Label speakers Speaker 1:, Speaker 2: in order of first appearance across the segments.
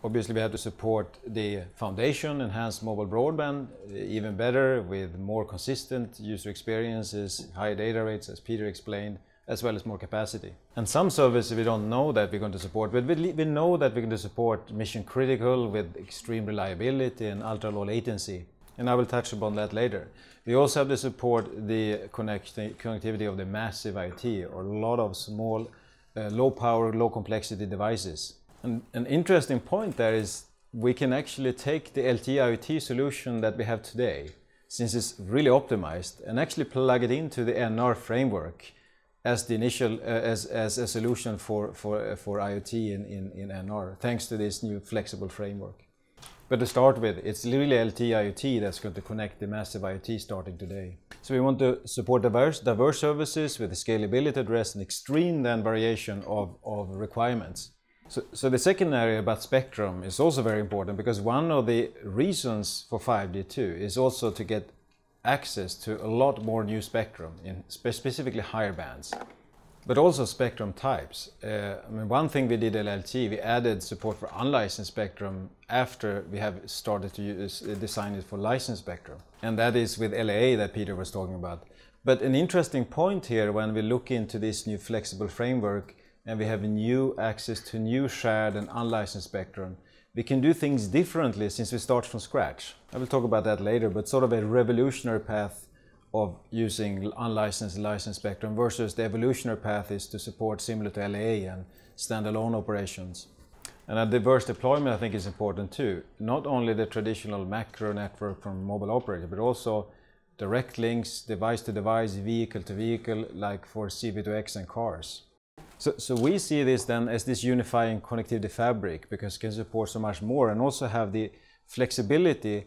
Speaker 1: obviously we have to support the foundation, enhanced mobile broadband, even better with more consistent user experiences, higher data rates, as Peter explained, as well as more capacity. And some services we don't know that we're going to support, but we know that we're going to support mission critical with extreme reliability and ultra low latency. And I will touch upon that later. We also have to support the connectivity of the massive IoT, or a lot of small, low power, low complexity devices. And an interesting point there is we can actually take the LTE IoT solution that we have today, since it's really optimized, and actually plug it into the NR framework as the initial as a solution for IoT in NR, thanks to this new flexible framework. But to start with, it's really LTE IoT that's going to connect the massive IoT starting today. So we want to support diverse services with the scalability address and extreme then variation of requirements. So the second area about spectrum is also very important, because one of the reasons for 5G too is also to get access to a lot more new spectrum in specifically higher bands, but also spectrum types. I mean, one thing we did at LTE, we added support for unlicensed spectrum after we have started to design it for licensed spectrum, and that is with LAA that Peter was talking about. But an interesting point here, when we look into this new flexible framework and we have new access to new shared and unlicensed spectrum, we can do things differently since we start from scratch. I will talk about that later, but sort of a revolutionary path of using unlicensed and licensed spectrum versus the evolutionary path is to support similar to LAA and standalone operations. And a diverse deployment I think is important too. Not only the traditional macro network from mobile operator, but also direct links, device to device, vehicle to vehicle, like for C-V2X and cars. So we see this then as this unifying connectivity fabric, because it can support so much more, and also have the flexibility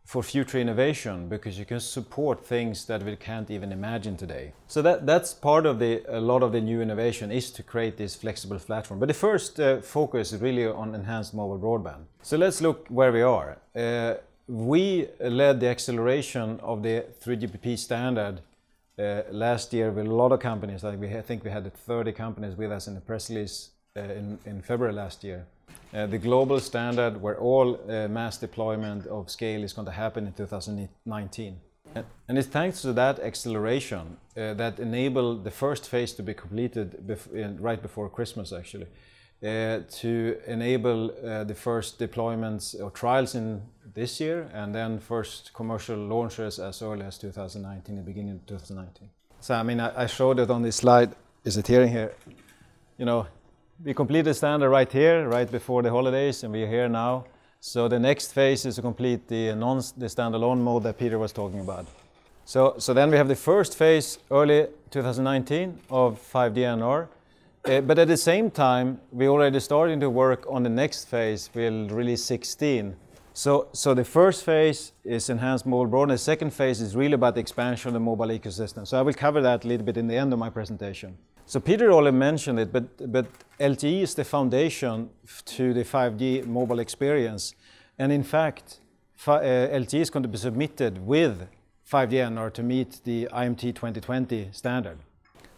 Speaker 1: for future innovation, because you can support things that we can't even imagine today. So that's part of a lot of the new innovation, is to create this flexible platform. But the first focus is really on enhanced mobile broadband. So let's look where we are. We led the acceleration of the 3GPP standard last year with a lot of companies. I think we had 30 companies with us in the press release in February last year. The global standard where all mass deployment of scale is going to happen in 2019. And it's thanks to that acceleration that enabled the first phase to be completed right before Christmas actually, to enable the first deployments or trials in this year, and then first commercial launches as early as 2019, the beginning of 2019. So I mean, I showed it on this slide. Is it here? You know, we completed the standard right here, right before the holidays, and we're here now. So the next phase is to complete the standalone mode that Peter was talking about. So then we have the first phase early 2019 of 5G NR. But at the same time, we're already starting to work on the next phase. We'll release 16. So the first phase is enhanced mobile broadband. The second phase is really about the expansion of the mobile ecosystem. So I will cover that a little bit in the end of my presentation. So Peter already mentioned it, but LTE is the foundation to the 5G mobile experience. And in fact, LTE is going to be submitted with 5G NR to meet the IMT 2020 standard.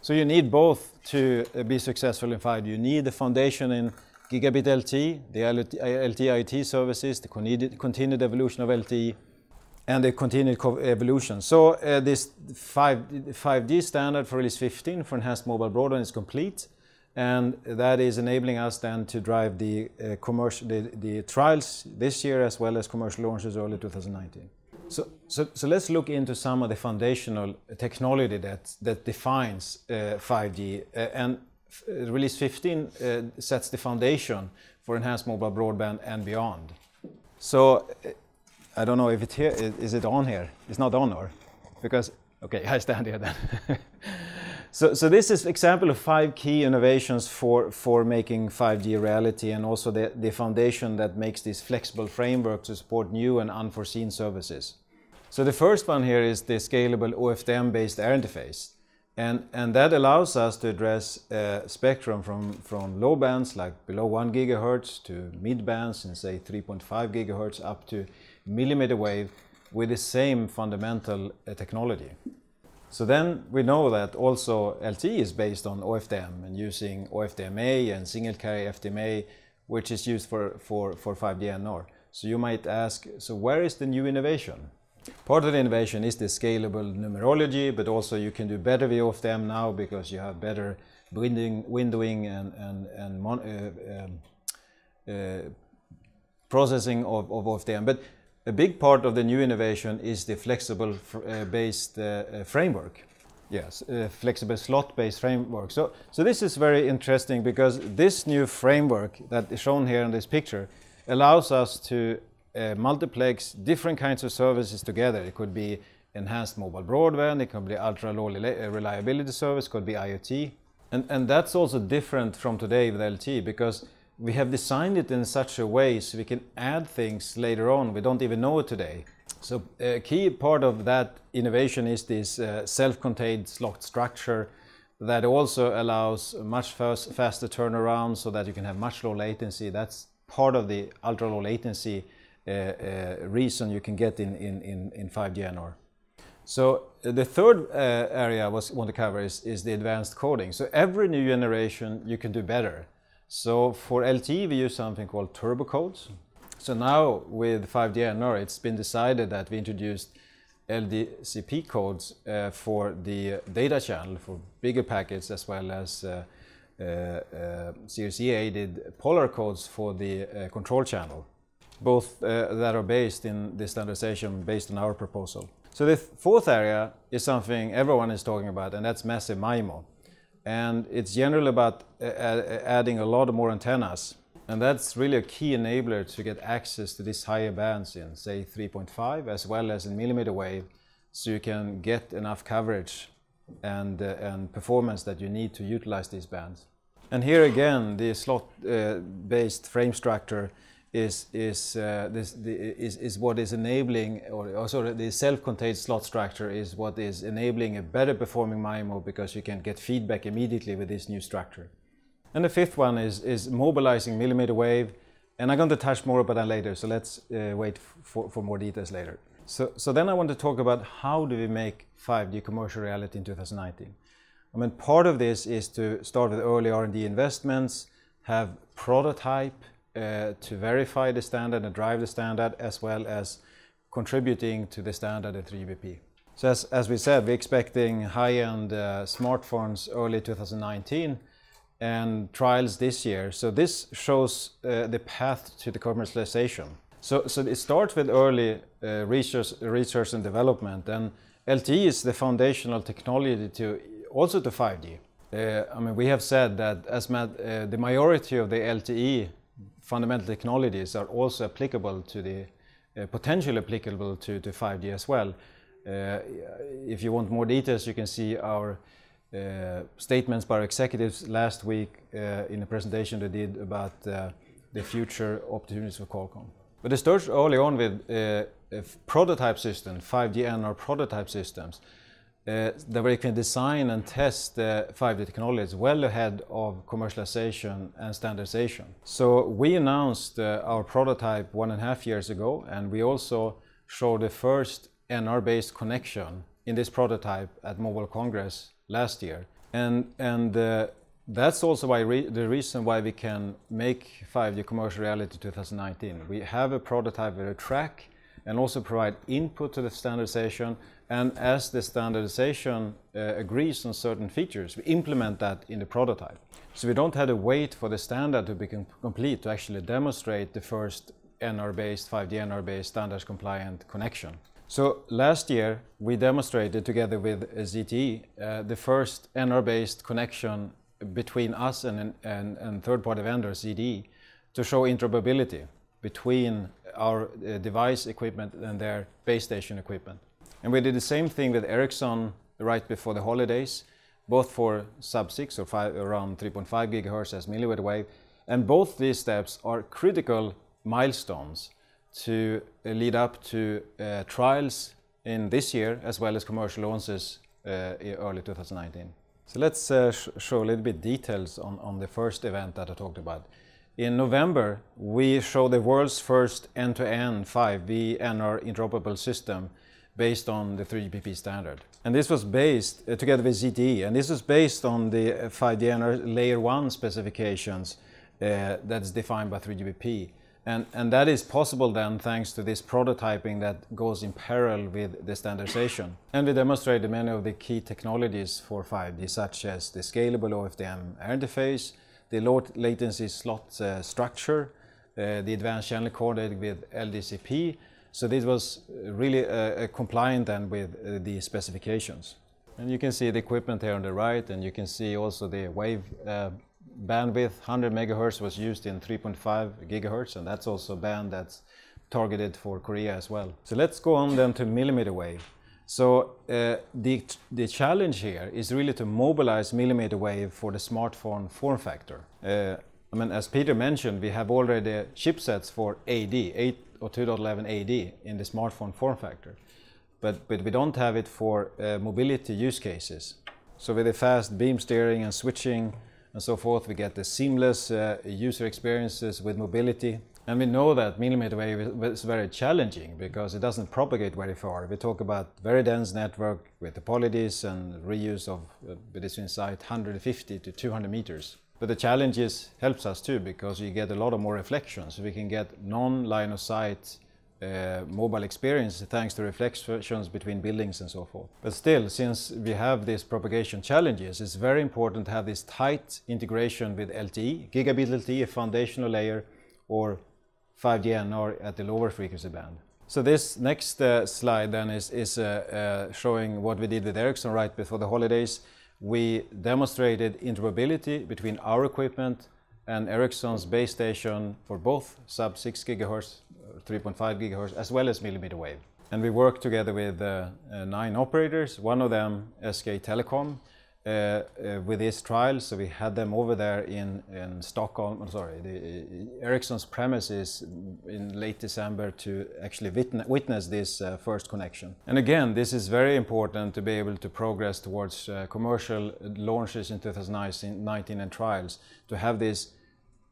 Speaker 1: So you need both to be successful in 5G. You need the foundation in gigabit LTE, the LTE IoT services, the continued evolution of LTE, and the continued evolution. So this 5G standard for release 15 for enhanced mobile broadband is complete, and that is enabling us then to drive the the trials this year as well as commercial launches early 2019. So let's look into some of the foundational technology that defines 5G, and release 15 sets the foundation for enhanced mobile broadband and beyond. So I don't know if it's here. Is it on here? It's not on, or because okay, I stand here then. So this is an example of 5 key innovations for making 5G a reality, and also the foundation that makes this flexible framework to support new and unforeseen services. So the first one here is the scalable OFDM-based air interface. And that allows us to address spectrum from low bands like below 1 gigahertz to mid bands and say 3.5 gigahertz up to millimeter wave with the same fundamental technology. So then we know that also LTE is based on OFDM and using OFDMA and single carrier FDMA which is used for 5G NR. So you might ask, so where is the new innovation? Part of the innovation is the scalable numerology, but also you can do better VOFDM now because you have better windowing and processing of OFDM. But a big part of the new innovation is the flexible based framework. Yes, flexible slot-based framework. So this is very interesting because this new framework that is shown here in this picture allows us to multiplex different kinds of services together. It could be enhanced mobile broadband, it could be ultra-low reliability service, it could be IoT. And that's also different from today with LTE because we have designed it in such a way so we can add things later on. We don't even know it today. So a key part of that innovation is this self-contained slot structure that also allows much faster turnaround so that you can have much low latency. That's part of the ultra-low latency reason you can get in 5G NR. So the third area I want to cover is the advanced coding. So every new generation you can do better. So for LTE we use something called turbo codes. So now with 5G NR it's been decided that we introduced LDCP codes for the data channel for bigger packets as well as Series E aided polar codes for the control channel. Both that are based in the standardization based on our proposal. So the fourth area is something everyone is talking about, and that's massive Mimo. And it's generally about adding a lot more antennas. And that's really a key enabler to get access to these higher bands in, say, 3.5 as well as in millimeter wave, so you can get enough coverage and performance that you need to utilize these bands. And here again, the slot-based frame structure is what is enabling, or sorry, the self-contained slot structure is what is enabling a better performing MIMO because you can get feedback immediately with this new structure. And the fifth one is mobilizing millimeter wave, and I'm going to touch more about that later, so let's wait for more details later. So then I want to talk about how do we make 5G commercial reality in 2019. I mean, part of this is to start with early R&D investments, have prototype, to verify the standard and drive the standard, as well as contributing to the standard at 3GPP. So as we said, we're expecting high-end smartphones early 2019 and trials this year. So this shows the path to the commercialization. So it starts with early research and development, and LTE is the foundational technology to 5G. I mean, we have said that the majority of the LTE fundamental technologies are also applicable to the potentially applicable to 5G as well. If you want more details, you can see our statements by our executives last week in a presentation they did about the future opportunities for Qualcomm. But it starts early on with prototype systems, 5G NR prototype systems, that we can design and test the 5G technologies well ahead of commercialization and standardization. So we announced our prototype 1.5 years ago, and we also showed the first NR-based connection in this prototype at Mobile Congress last year. And that's also why the reason why we can make 5G commercial reality 2019. We have a prototype with a track and also provide input to the standardization. And as the standardization agrees on certain features, we implement that in the prototype. So we don't have to wait for the standard to be complete to actually demonstrate the first NR-based, 5G NR-based standards compliant connection. So last year we demonstrated together with ZTE the first NR-based connection between us and third-party vendor ZTE to show interoperability between our device equipment and their base station equipment. And we did the same thing with Ericsson right before the holidays, both for sub-6 or around 3.5 gigahertz as millimeter wave. And both these steps are critical milestones to lead up to trials in this year as well as commercial launches early 2019. So let's show a little bit details on the first event that I talked about. In November, we showed the world's first end-to-end 5G NR interoperable system based on the 3GPP standard. And this was based, together with ZTE, and this was based on the 5G NR Layer 1 specifications that's defined by 3GPP. And that is possible then thanks to this prototyping that goes in parallel with the standardization. And we demonstrated many of the key technologies for 5G, such as the scalable OFDM air interface, the low latency slot structure, the advanced channel coordinated with LDCP. So this was really compliant then with the specifications. And you can see the equipment here on the right, and you can see also the wave bandwidth. 100 megahertz was used in 3.5 gigahertz, and that's also a band that's targeted for Korea as well. So let's go on then to millimeter wave. So the challenge here is really to mobilize millimeter wave for the smartphone form factor. I mean, as Peter mentioned, we have already chipsets for AD, 8 or 2.11 AD in the smartphone form factor. But we don't have it for mobility use cases. So with the fast beam steering and switching and so forth, we get the seamless user experiences with mobility. And we know that millimeter wave is very challenging because it doesn't propagate very far. We talk about very dense network with topologies and reuse of between site 150 to 200 meters. But the challenge helps us too, because you get a lot of more reflections. We can get non-line of sight mobile experience thanks to reflections between buildings and so forth. But still, since we have these propagation challenges, it's very important to have this tight integration with LTE, gigabit LTE, a foundational layer, or 5G NR at the lower frequency band. So this next slide then is showing what we did with Ericsson right before the holidays. We demonstrated interoperability between our equipment and Ericsson's base station for both sub 6 gigahertz, 3.5 gigahertz, as well as millimeter wave. And we worked together with 9 operators, one of them SK Telecom, with this trial. So we had them over there in Stockholm, Ericsson's premises in late December to actually witness this first connection. And again, this is very important to be able to progress towards commercial launches in 2019 and trials, to have this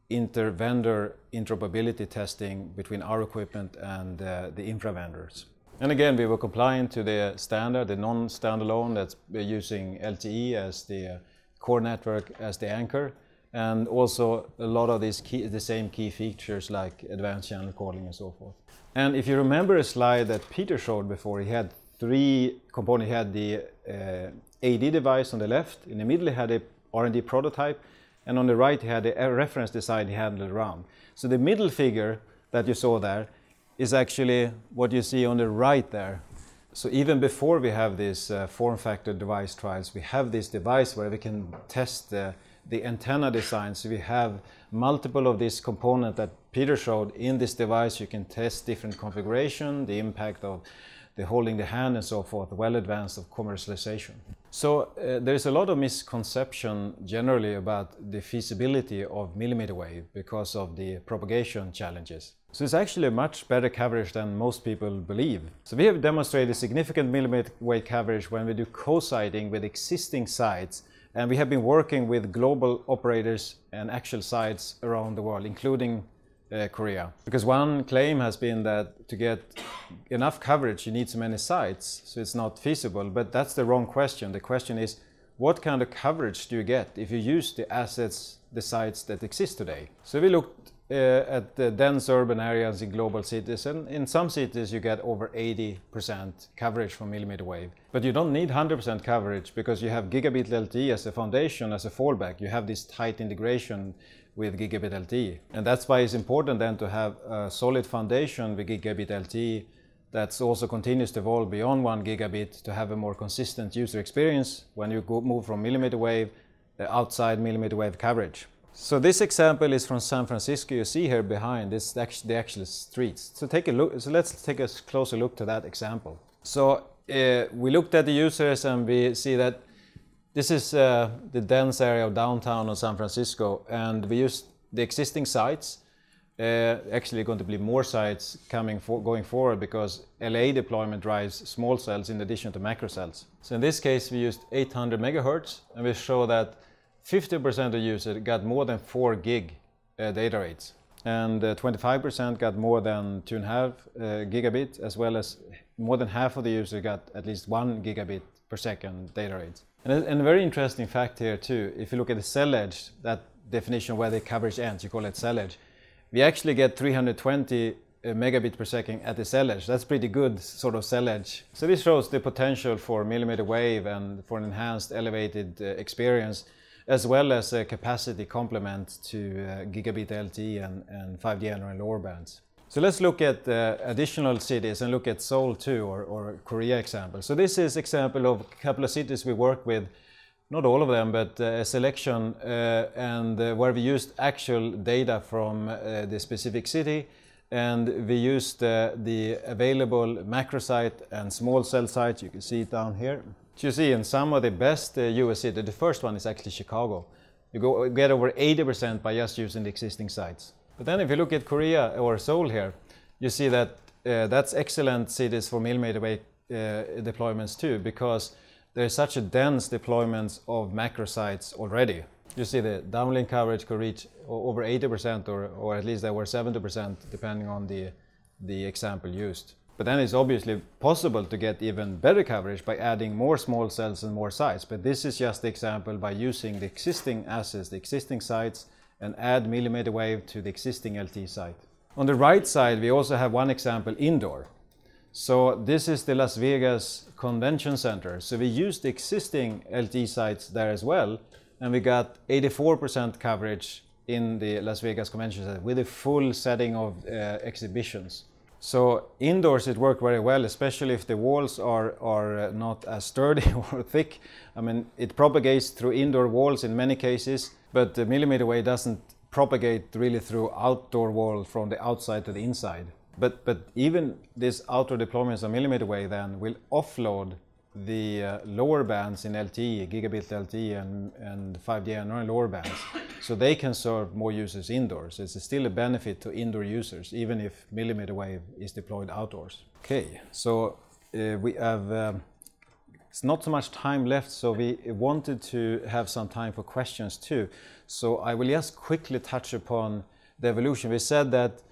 Speaker 1: inter-vendor interoperability testing between our equipment and the infra vendors. And again, we were compliant to the standard, the non-standalone, that's using LTE as the core network as the anchor, and also a lot of these the same key features like advanced channel calling and so forth. And if you remember a slide that Peter showed before, he had 3 components. He had the AD device on the left, in the middle he had a R&D prototype, and on the right he had a reference design he handled around. So the middle figure that you saw there is actually what you see on the right there. So even before we have this form factor device trials, we have this device where we can test the antenna design. So we have multiple of these components that Peter showed in this device. You can test different configuration, the impact of the holding the hand and so forth, well advanced of commercialization. So there's a lot of misconception generally about the feasibility of millimeter wave because of the propagation challenges. So it's actually a much better coverage than most people believe. So we have demonstrated significant millimeter wave coverage when we do co-siting with existing sites, and we have been working with global operators and actual sites around the world, including Korea. Because one claim has been that to get enough coverage you need so many sites, so it's not feasible, but that's the wrong question. The question is, what kind of coverage do you get if you use the assets, the sites that exist today? So we looked at the dense urban areas in global cities, and in some cities you get over 80% coverage from millimeter wave. But you don't need 100% coverage because you have gigabit LTE as a foundation, as a fallback. You have this tight integration with gigabit LTE. And that's why it's important then to have a solid foundation with gigabit LTE that also continues to evolve beyond 1 gigabit to have a more consistent user experience when you move from millimeter wave outside millimeter wave coverage. So this example is from San Francisco. You see here behind this the actual streets. So take a look. So let's take a closer look to that example. So we looked at the users and we see that this is the dense area of downtown of San Francisco, and we used the existing sites. Actually going to be more sites going forward because LA deployment drives small cells in addition to macro cells. So in this case we used 800 megahertz, and we show that 50% of users got more than 4 gig data rates, and 25% got more than 2.5 gigabit, as well as more than half of the users got at least 1 gigabit per second data rates. And a very interesting fact here too, if you look at the cell edge, that definition where the coverage ends. You call it cell edge. We actually get 320 megabit per second at the cell edge. That's pretty good sort of cell edge. So this shows the potential for millimeter wave and for an enhanced elevated experience, as well as a capacity complement to gigabit LTE and 5G NR in lower bands. So let's look at additional cities and look at Seoul too, or Korea example. So this is example of a couple of cities we work with, not all of them, but a selection, and where we used actual data from the specific city, and we used the available macro site and small cell sites. You can see it down here. So you see in some of the best US cities, the first one is actually Chicago. You get over 80% by just using the existing sites. But then if you look at Korea or Seoul here, you see that that's excellent cities for millimeter wave deployments too, because there's such a dense deployment of macro sites already. You see the downlink coverage could reach over 80%, or at least there were 70% depending on the example used. But then it's obviously possible to get even better coverage by adding more small cells and more sites. But this is just the example by using the existing assets, the existing sites, and add millimeter wave to the existing LTE site. On the right side, we also have one example indoor. So this is the Las Vegas Convention Center. So we used the existing LTE sites there as well, and we got 84% coverage in the Las Vegas Convention Center with a full setting of exhibitions. So indoors it worked very well, especially if the walls are not as sturdy or thick. I mean, it propagates through indoor walls in many cases, but the millimeter wave doesn't propagate really through outdoor walls from the outside to the inside. But even these outdoor deployments of millimeter wave then will offload the lower bands in LTE, gigabit LTE and 5G NR lower bands, so they can serve more users indoors. It's still a benefit to indoor users, even if millimeter wave is deployed outdoors. Okay, so we have it's not so much time left, so we wanted to have some time for questions too. So I will just quickly touch upon the evolution. We said that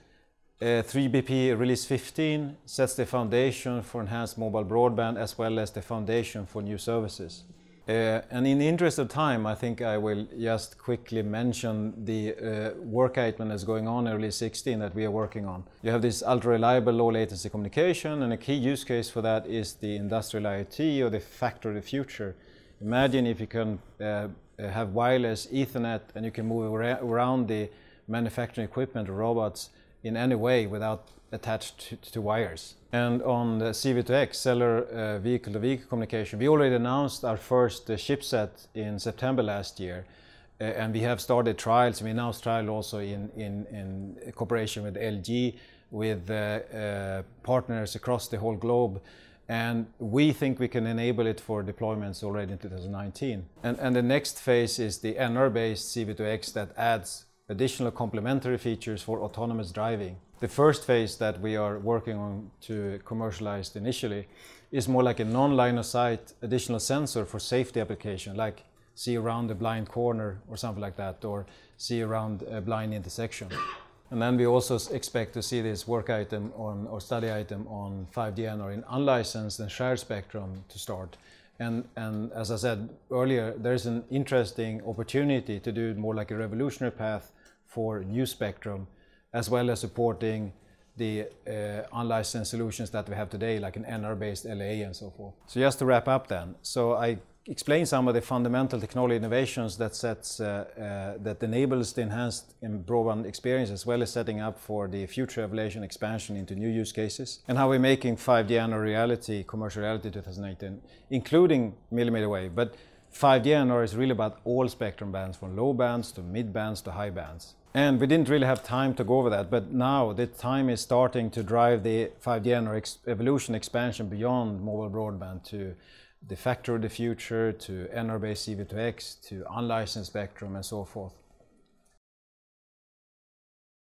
Speaker 1: 3BP release 15 sets the foundation for enhanced mobile broadband, as well as the foundation for new services. And in the interest of time, I think I will just quickly mention the work item that's going on in release 16 that we are working on. You have this ultra-reliable low latency communication, and a key use case for that is the industrial IoT, or the factory of the future. Imagine if you can have wireless Ethernet and you can move around the manufacturing equipment or robots in any way without attached to wires. And on the CV2X, cellular vehicle-to-vehicle communication, we already announced our first chipset in September last year, and we have started trials. We now trial also in cooperation with LG, with partners across the whole globe, and we think we can enable it for deployments already in 2019. And the next phase is the NR-based CV2X that adds additional complementary features for autonomous driving. The first phase that we are working on to commercialize initially is more like a non-line of sight additional sensor for safety application, like see around a blind corner or something like that, or see around a blind intersection. And then we also expect to see this work item on, or study item on 5G NR in unlicensed and shared spectrum to start. And as I said earlier, there's an interesting opportunity to do more like a revolutionary path for new spectrum, as well as supporting the unlicensed solutions that we have today, like an NR-based LA and so forth. So just to wrap up then, so I explained some of the fundamental technology innovations that that enables the enhanced broadband experience, as well as setting up for the future evaluation expansion into new use cases, and how we're making 5G NR reality, commercial reality 2018, including millimeter wave. But 5G NR is really about all spectrum bands, from low bands to mid bands to high bands. And we didn't really have time to go over that, but now the time is starting to drive the 5G NR evolution expansion beyond mobile broadband to the factory of the future, to NR-based CV2X, to unlicensed spectrum and so forth.